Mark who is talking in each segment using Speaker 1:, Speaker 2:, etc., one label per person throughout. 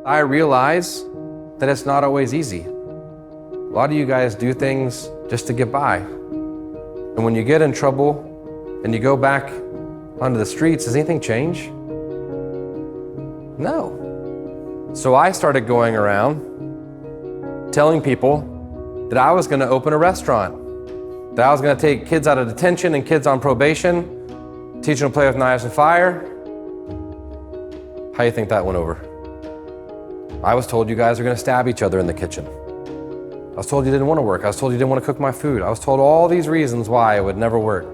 Speaker 1: I realize that it's not always easy. A lot of you guys do things just to get by. And when you get in trouble and you go back onto the streets, does anything change? No. So I started going around telling people that I was gonna open a restaurant, that I was gonna take kids out of detention and kids on probation, teach them to play with knives and fire. How do you think that went over? I was told you guys are gonna stab each other in the kitchen. I was told you didn't wanna work. I was told you didn't wanna cook my food. I was told all these reasons why it would never work.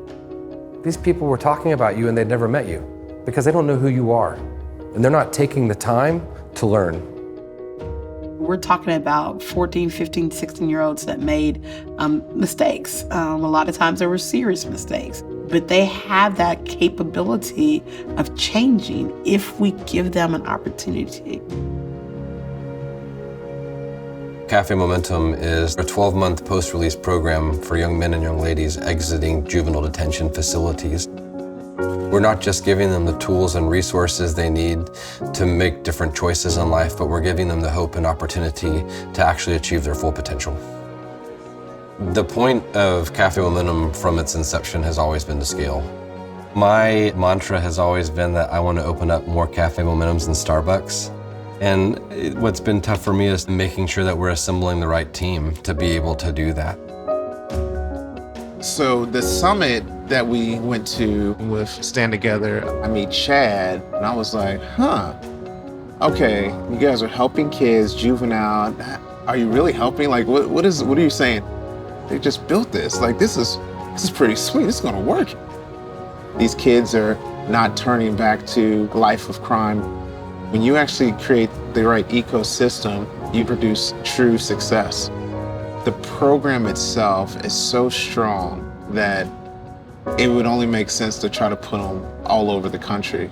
Speaker 1: These people were talking about you and they'd never met you because they don't know who you are. And they're not taking the time to learn.
Speaker 2: We're talking about 14, 15, 16-year-olds that made mistakes. A lot of times they were serious mistakes, but they have that capability of changing if we give them an opportunity.
Speaker 1: Cafe Momentum is a 12-month post-release program for young men and young ladies exiting juvenile detention facilities. We're not just giving them the tools and resources they need to make different choices in life, but we're giving them the hope and opportunity to actually achieve their full potential. The point of Cafe Momentum from its inception has always been to scale. My mantra has always been that I want to open up more Cafe Momentums than Starbucks. And what's been tough for me is making sure that we're assembling the right team to be able to do that.
Speaker 3: So the summit that we went to with Stand Together, I meet Chad, and I was like, okay, you guys are helping kids, juvenile. Are you really helping? Like, what are you saying? They just built this. Like, this is pretty sweet. This is gonna work. These kids are not turning back to a life of crime. When you actually create the right ecosystem, you produce true success. The program itself is so strong that it would only make sense to try to put them all over the country.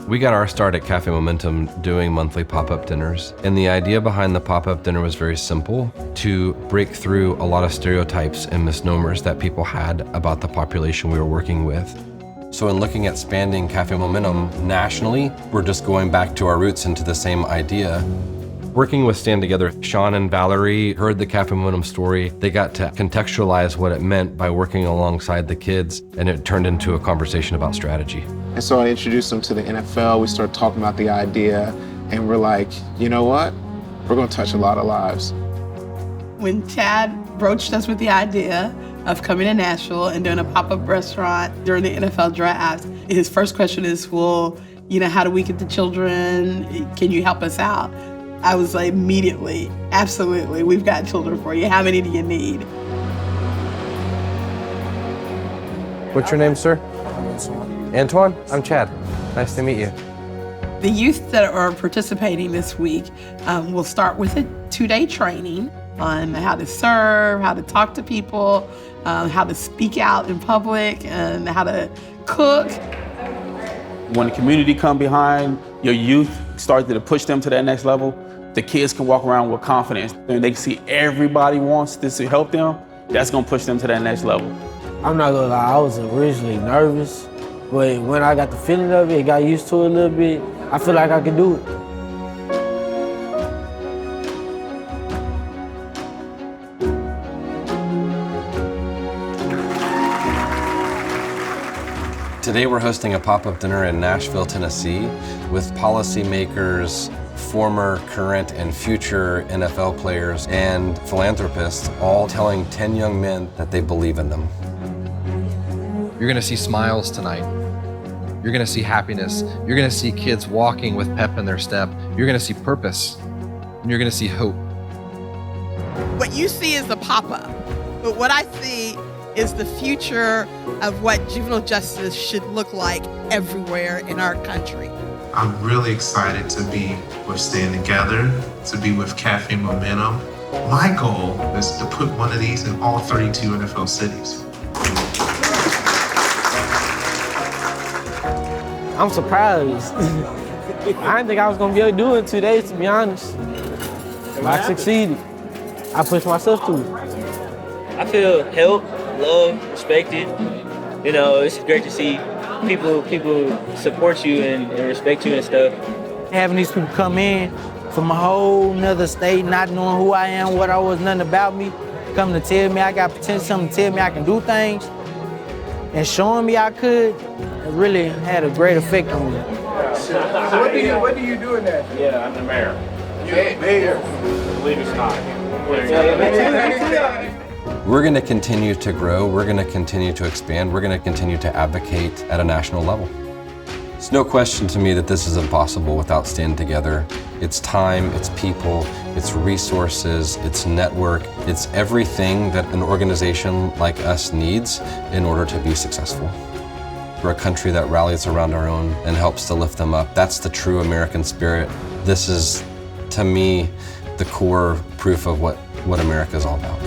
Speaker 1: We got our start at Cafe Momentum doing monthly pop-up dinners. And the idea behind the pop-up dinner was very simple, to break through a lot of stereotypes and misnomers that people had about the population we were working with. So in looking at expanding Cafe Momentum nationally, we're just going back to our roots and to the same idea. Working with Stand Together, Sean and Valerie heard the Cafe Momentum story. They got to contextualize what it meant by working alongside the kids, and it turned into a conversation about strategy.
Speaker 3: And so I introduced them to the NFL. We started talking about the idea, and we're like, you know what? We're gonna touch a lot of lives.
Speaker 2: When Chad broached us with the idea of coming to Nashville and doing a pop-up restaurant during the NFL draft, his first question is, well, how do we get the children? Can you help us out? I was like, immediately, absolutely, we've got children for you. How many do you need?
Speaker 1: What's your name, sir? Antoine? I'm Chad. Nice to meet you.
Speaker 2: The youth that are participating this week will start with a 2-day training on how to serve, how to talk to people, how to speak out in public, and how to cook.
Speaker 4: When the community come behind your youth, start to push them to that next level, the kids can walk around with confidence and they can see everybody wants this to help them. That's gonna push them to that next level.
Speaker 5: I'm not gonna lie, I was originally nervous, but when I got the feeling of it, got used to it a little bit, I feel like I could do it.
Speaker 1: Today we're hosting a pop-up dinner in Nashville, Tennessee with policymakers, former, current, and future NFL players and philanthropists, all telling 10 young men that they believe in them. You're gonna see smiles tonight. You're gonna see happiness. You're gonna see kids walking with pep in their step. You're gonna see purpose, and you're gonna see hope.
Speaker 6: What you see is the pop-up, but what I see is the future of what juvenile justice should look like everywhere in our country.
Speaker 7: I'm really excited to be with Stand Together, to be with Cafe Momentum. My goal is to put one of these in all 32 NFL cities.
Speaker 5: I'm surprised. I didn't think I was gonna be able to do it in 2 days, to be honest. I succeeded. I pushed myself to it.
Speaker 8: I feel helped, loved, respected. It's great to see people support you and respect you and stuff.
Speaker 5: having these people come in from a whole nother state, not knowing who I am, what I was, nothing about me, come to tell me I got potential, something to tell me I can do things, and showing me I could, it really had a great effect on me.
Speaker 9: So what do you do in that?
Speaker 10: Yeah, I'm the mayor.
Speaker 9: Mayor.
Speaker 10: Believe it's not.
Speaker 1: We're going to continue to grow, we're going to continue to expand, we're going to continue to advocate at a national level. It's no question to me that this is impossible without standing together. It's time, it's people, it's resources, it's network, it's everything that an organization like us needs in order to be successful. We're a country that rallies around our own and helps to lift them up. That's the true American spirit. This is, to me, the core proof of what America is all about.